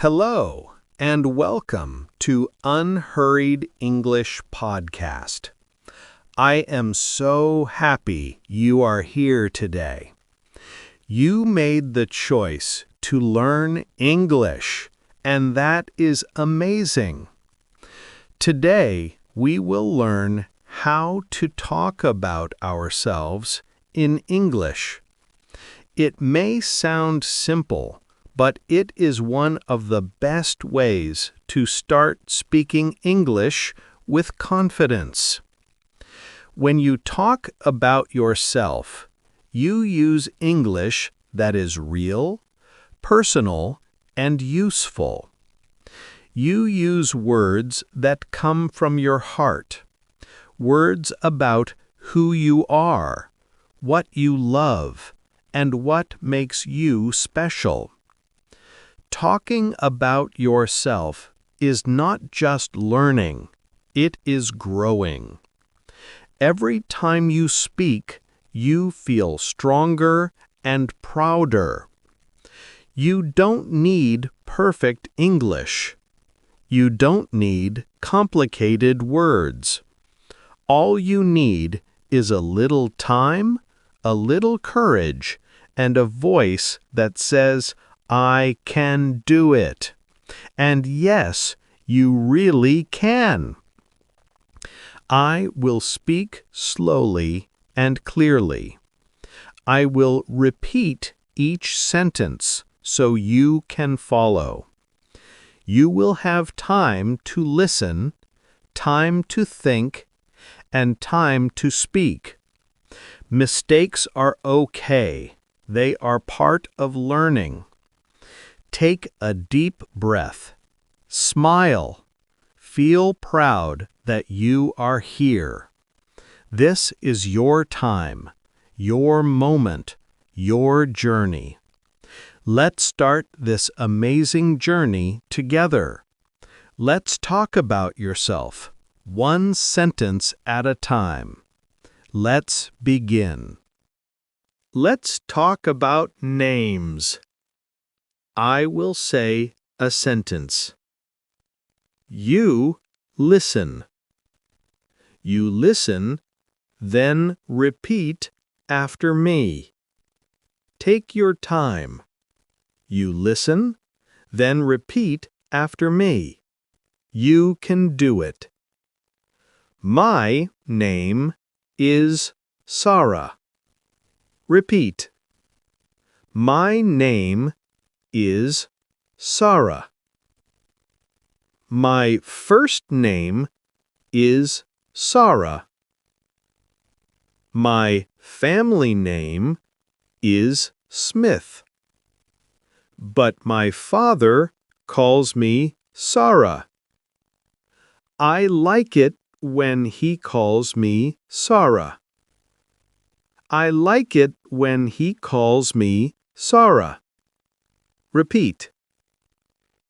Hello, and welcome to Unhurried English Podcast. I am so happy you are here today. You made the choice to learn English, and that is amazing. Today, we will learn how to talk about ourselves in English. It may sound simple, but it is one of the best ways to start speaking English with confidence. When you talk about yourself, you use English that is real, personal, and useful. You use words that come from your heart, words about who you are, what you love, and what makes you special. Talking about yourself is not just learning, it is growing. Every time you speak, you feel stronger and prouder. You don't need perfect English. You don't need complicated words. All you need is a little time, a little courage, and a voice that says, I can do it. And yes, you really can. I will speak slowly and clearly. I will repeat each sentence so you can follow. You will have time to listen, time to think, and time to speak. Mistakes are okay. They are part of learning. Take a deep breath. Smile. Feel proud that you are here. This is your time, your moment, your journey. Let's start this amazing journey together. Let's talk about yourself, one sentence at a time. Let's begin. Let's talk about names. I will say a sentence. You listen. You listen, then repeat after me. Take your time. You listen, then repeat after me. You can do it. My name is Sarah. Repeat. My name is Sarah. My first name is Sarah. My family name is Smith. But my father calls me Sarah. I like it when he calls me Sarah. I like it when he calls me Sarah. Repeat.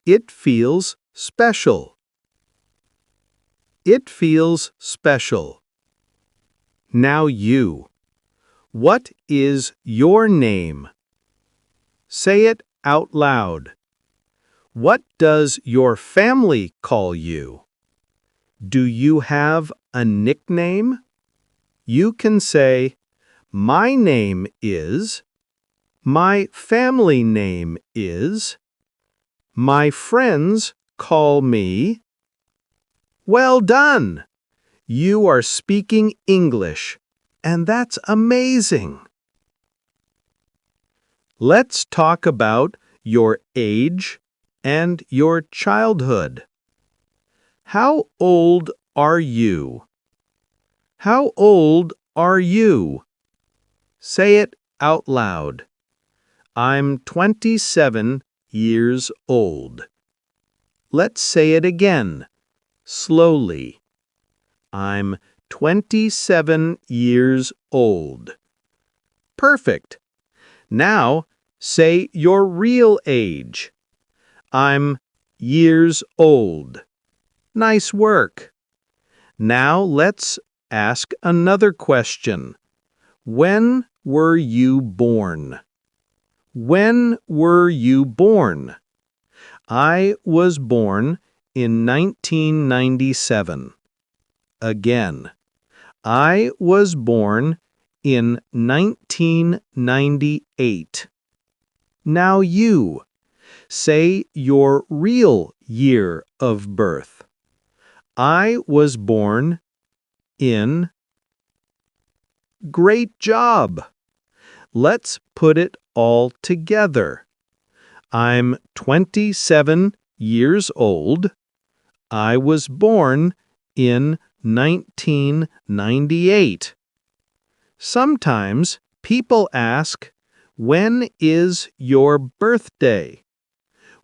It feels special. It feels special. Now you. What is your name? Say it out loud. What does your family call you? Do you have a nickname? You can say, my name is, my family name is, my friends call me. Well done! You are speaking English, and that's amazing. Let's talk about your age and your childhood. How old are you? How old are you? Say it out loud. I'm 27 years old. Let's say it again, slowly. I'm 27 years old. Perfect. Now, say your real age. I'm years old. Nice work. Now let's ask another question. When were you born? When were you born? I was born in 1997. Again, I was born in 1998. Now you, say your real year of birth. I was born in... Great job! Let's put it all together. I'm 27 years old. I was born in 1998. Sometimes people ask, when is your birthday?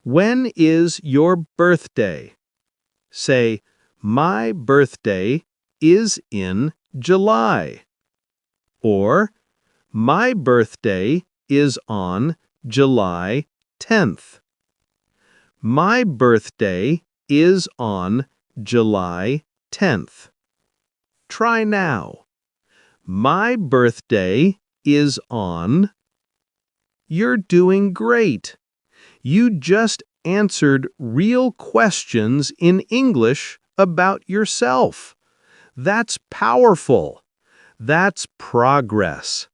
When is your birthday? Say, my birthday is in July. Or, my birthday is on July 10th. My birthday is on July 10th. Try now. My birthday is on... You're doing great. You just answered real questions in English about yourself. That's powerful. That's progress.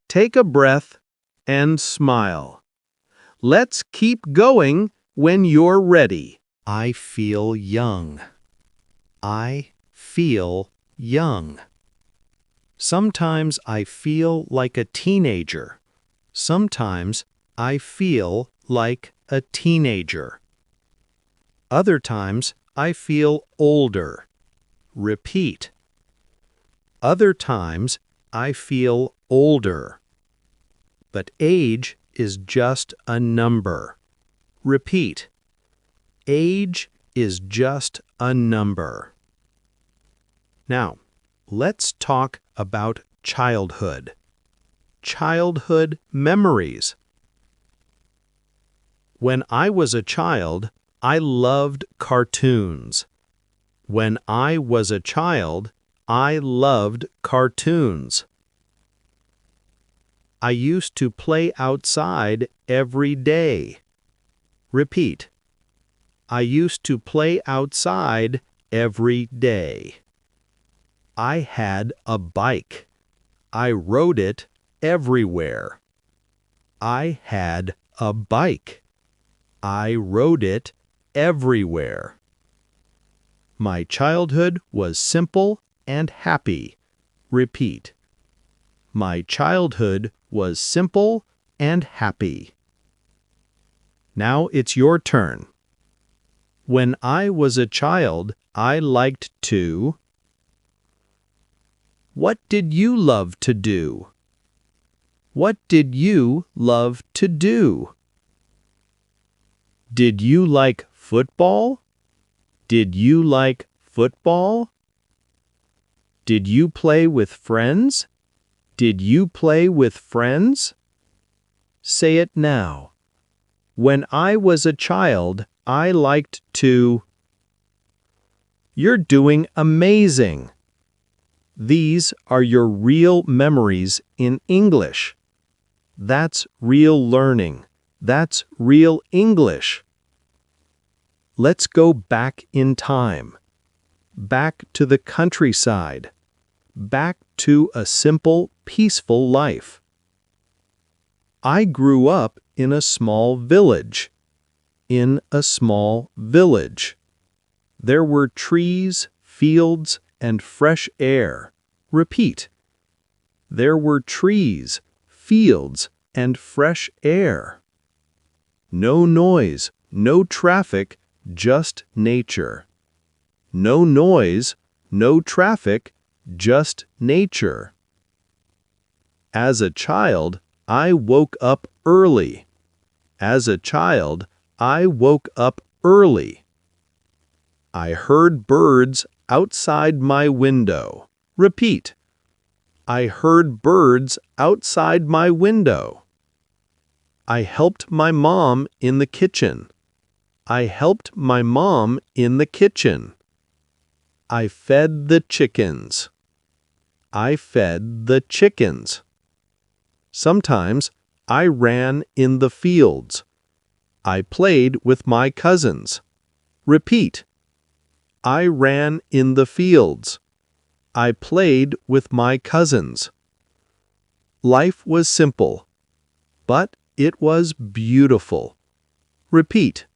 Take a breath and smile. Let's keep going when you're ready. I feel young. I feel young. Sometimes I feel like a teenager. Sometimes I feel like a teenager. Other times I feel older. Repeat. Other times I feel older. But age is just a number. Repeat. Age is just a number. Now, let's talk about childhood. Childhood memories. When I was a child, I loved cartoons. When I was a child, I loved cartoons. I used to play outside every day. Repeat. I used to play outside every day. I had a bike. I rode it everywhere. I had a bike. I rode it everywhere. My childhood was simple and happy. Repeat. My childhood was simple and happy. Now it's your turn. When I was a child, I liked to... What did you love to do? What did you love to do? Did you like football? Did you like football? Did you play with friends? Did you play with friends? Say it now. When I was a child, I liked to... You're doing amazing. These are your real memories in English. That's real learning. That's real English. Let's go back in time. Back to the countryside. Back to a simple, peaceful life. I grew up in a small village. In a small village. There were trees, fields, and fresh air. Repeat. There were trees, fields, and fresh air. No noise, no traffic, just nature. No noise, no traffic, just nature. As a child, I woke up early. As a child, I woke up early. I heard birds outside my window. Repeat. I heard birds outside my window. I helped my mom in the kitchen. I helped my mom in the kitchen. I fed the chickens. I fed the chickens. Sometimes I ran in the fields. I played with my cousins. Repeat. I ran in the fields. I played with my cousins. Life was simple, but it was beautiful. Repeat.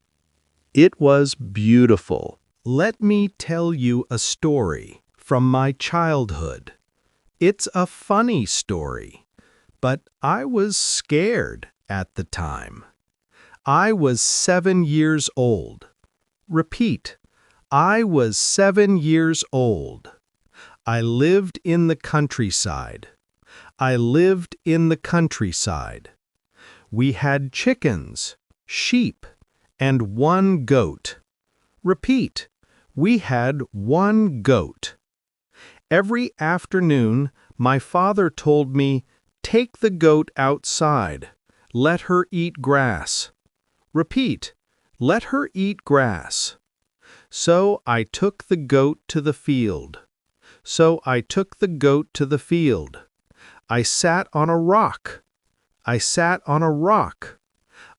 It was beautiful. Let me tell you a story from my childhood. It's a funny story, but I was scared at the time. I was 7 years old. Repeat. I was 7 years old. I lived in the countryside. I lived in the countryside. We had chickens, sheep, and 1 goat. Repeat. We had 1 goat. Every afternoon, my father told me, "Take the goat outside. Let her eat grass." Repeat. Let her eat grass. So I took the goat to the field. So I took the goat to the field. I sat on a rock. I sat on a rock.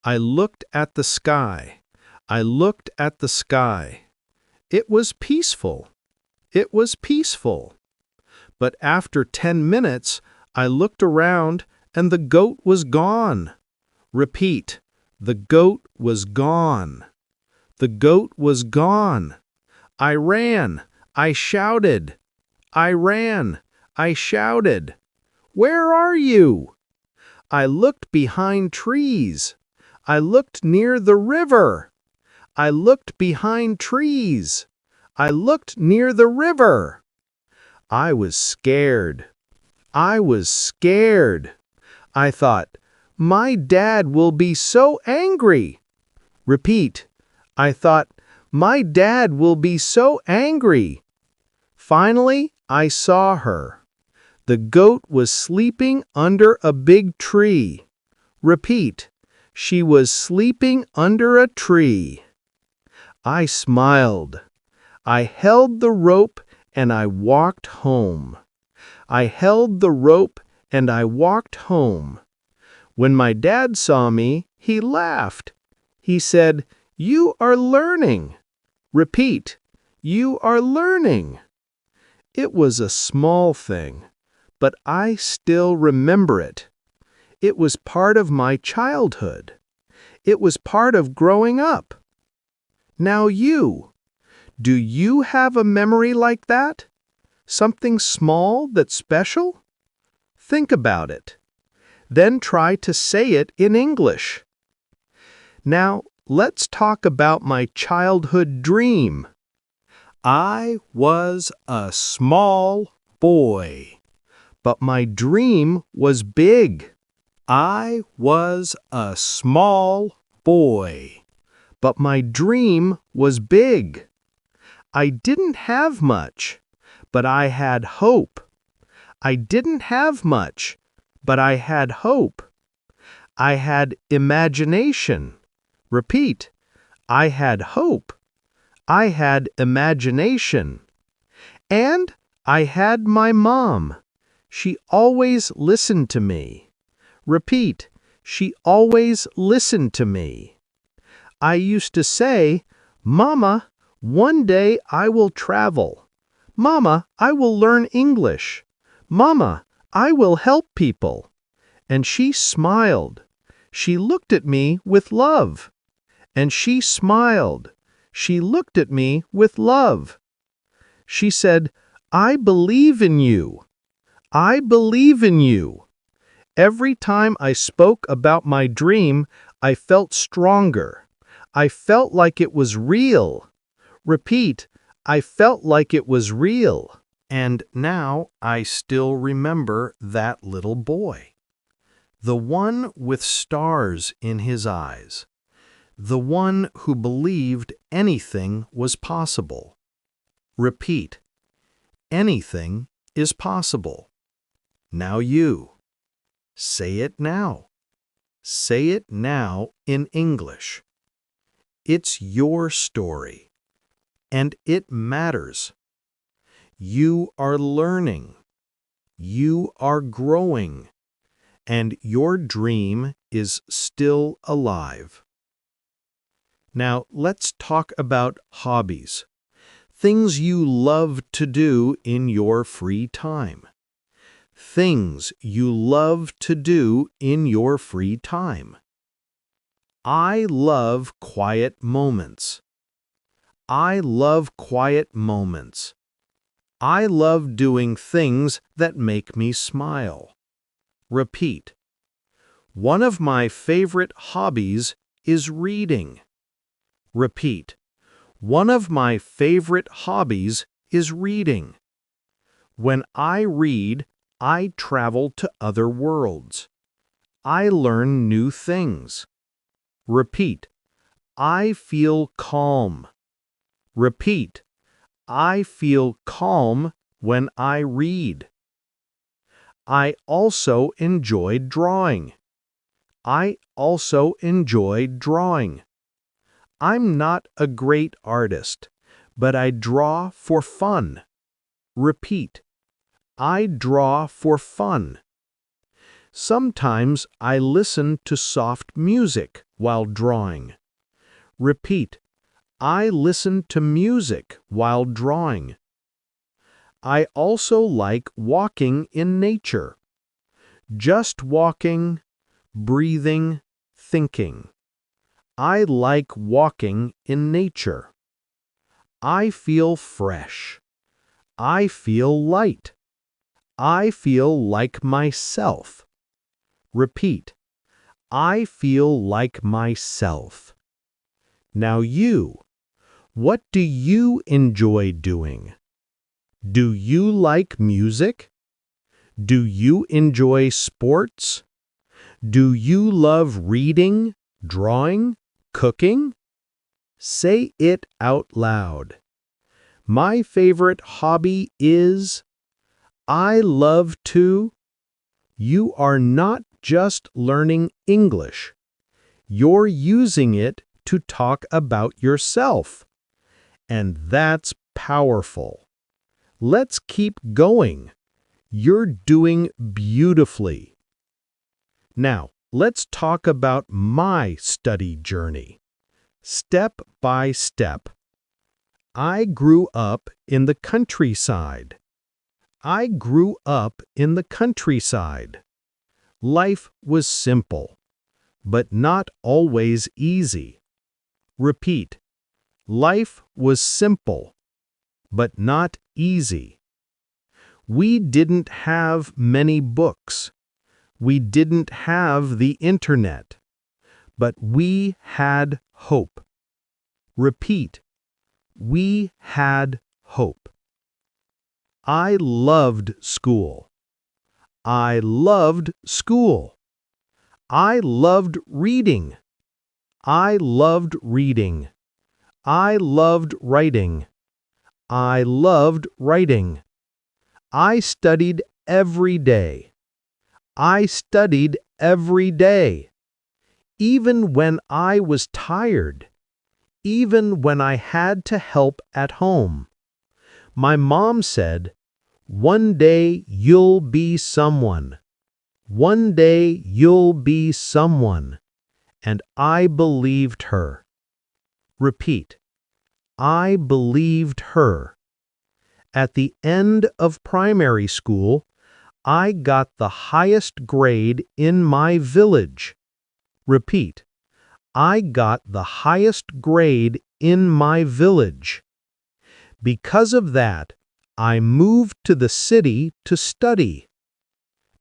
I looked at the sky. I looked at the sky. It was peaceful. It was peaceful. But after 10 minutes, I looked around and the goat was gone. Repeat. The goat was gone. The goat was gone. I ran. I shouted. I ran. I shouted. "Where are you?" I looked behind trees. I looked near the river. I looked behind trees. I looked near the river. I was scared. I was scared. I thought, "My dad will be so angry." Repeat. I thought, "My dad will be so angry." Finally, I saw her. The goat was sleeping under a big tree. Repeat. She was sleeping under a tree. I smiled. I held the rope and I walked home. I held the rope and I walked home. When my dad saw me, he laughed. He said, "You are learning." Repeat. You are learning. It was a small thing, but I still remember it. It was part of my childhood. It was part of growing up. Now do you have a memory like that? Something small that's special? Think about it. Then try to say it in English. Now, let's talk about my childhood dream. I was a small boy, but my dream was big. I was a small boy, but my dream was big. I didn't have much, but I had hope. I didn't have much, but I had hope. I had imagination. Repeat. I had hope. I had imagination. And I had my mom. She always listened to me. Repeat. She always listened to me. I used to say, "Mama, one day I will travel. Mama, I will learn English. Mama, I will help people." And she smiled. She looked at me with love. And she smiled. She looked at me with love. She said, "I believe in you. I believe in you." Every time I spoke about my dream, I felt stronger. I felt like it was real. Repeat, I felt like it was real. And now I still remember that little boy. The one with stars in his eyes. The one who believed anything was possible. Repeat, anything is possible. Now you. Say it now. Say it now in English. It's your story, and it matters. You are learning. You are growing, and your dream is still alive. Now, let's talk about hobbies. Things you love to do in your free time. Things you love to do in your free time. I love quiet moments. I love quiet moments. I love doing things that make me smile. Repeat. One of my favorite hobbies is reading. Repeat. One of my favorite hobbies is reading. When I read, I travel to other worlds. I learn new things. Repeat. I feel calm. Repeat. I feel calm when I read. I also enjoy drawing. I also enjoy drawing. I'm not a great artist, but I draw for fun. Repeat. I draw for fun. Sometimes I listen to soft music while drawing. Repeat. I listen to music while drawing. I also like walking in nature. Just walking, breathing, thinking. I like walking in nature. I feel fresh. I feel light. I feel like myself. Repeat. I feel like myself. Now you, what do you enjoy doing? Do you like music? Do you enjoy sports? Do you love reading, drawing, cooking? Say it out loud. My favorite hobby is... I love to... You are not just learning English. You're using it to talk about yourself. And that's powerful. Let's keep going. You're doing beautifully. Now, let's talk about my study journey. Step by step. I grew up in the countryside. I grew up in the countryside. Life was simple, but not always easy. Repeat. Life was simple, but not easy. We didn't have many books. We didn't have the internet, but we had hope. Repeat. We had hope. I loved school. I loved school. I loved reading. I loved reading. I loved writing. I loved writing. I studied every day. I studied every day. Even when I was tired. Even when I had to help at home. My mom said, "One day you'll be someone. One day you'll be someone." And I believed her. Repeat. I believed her. At the end of primary school, I got the highest grade in my village. Repeat. I got the highest grade in my village. Because of that, I moved to the city to study.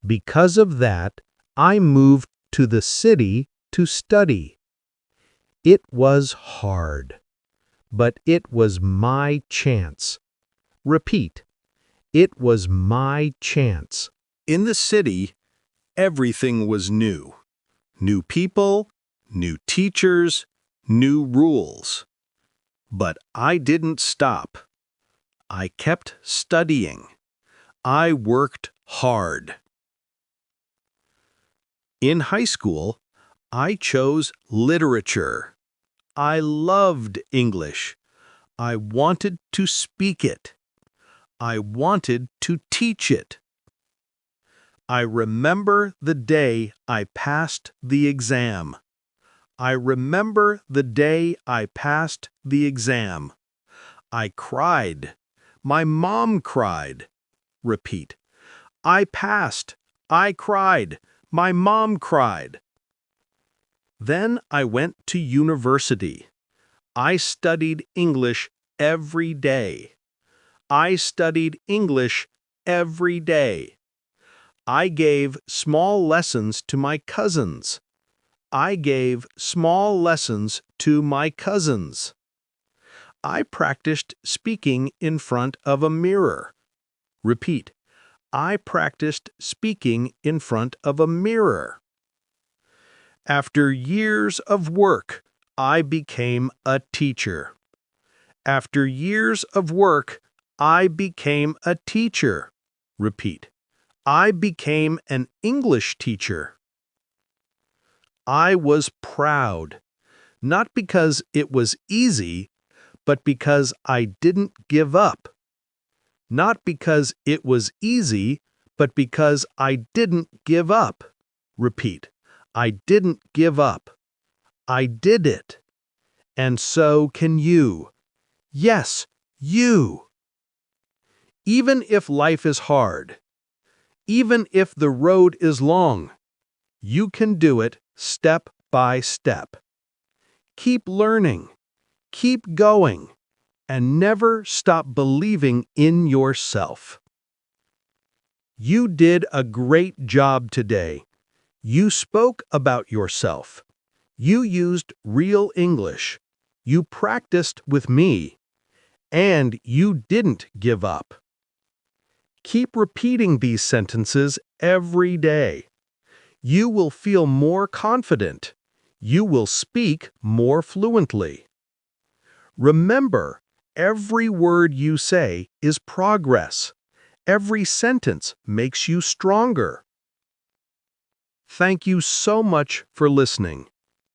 Because of that, I moved to the city to study. It was hard, but it was my chance. Repeat. It was my chance. In the city, everything was new. New people, new teachers, new rules. But I didn't stop. I kept studying. I worked hard. In high school, I chose literature. I loved English. I wanted to speak it. I wanted to teach it. I remember the day I passed the exam. I remember the day I passed the exam. I cried. My mom cried. Repeat. I passed. I cried. My mom cried. Then I went to university. I studied English every day. I studied English every day. I gave small lessons to my cousins. I gave small lessons to my cousins. I practiced speaking in front of a mirror. Repeat. I practiced speaking in front of a mirror. After years of work, I became a teacher. After years of work, I became a teacher. Repeat. I became an English teacher. I was proud, not because it was easy, but because I didn't give up. Not because it was easy, but because I didn't give up. Repeat. I didn't give up. I did it. And so can you. Yes, you. Even if life is hard, even if the road is long, you can do it step by step. Keep learning, keep going, and never stop believing in yourself. You did a great job today. You spoke about yourself. You used real English. You practiced with me. And you didn't give up. Keep repeating these sentences every day. You will feel more confident. You will speak more fluently. Remember, every word you say is progress. Every sentence makes you stronger. Thank you so much for listening.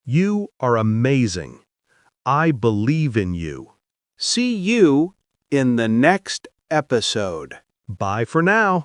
You are amazing. I believe in you. See you in the next episode. Bye for now.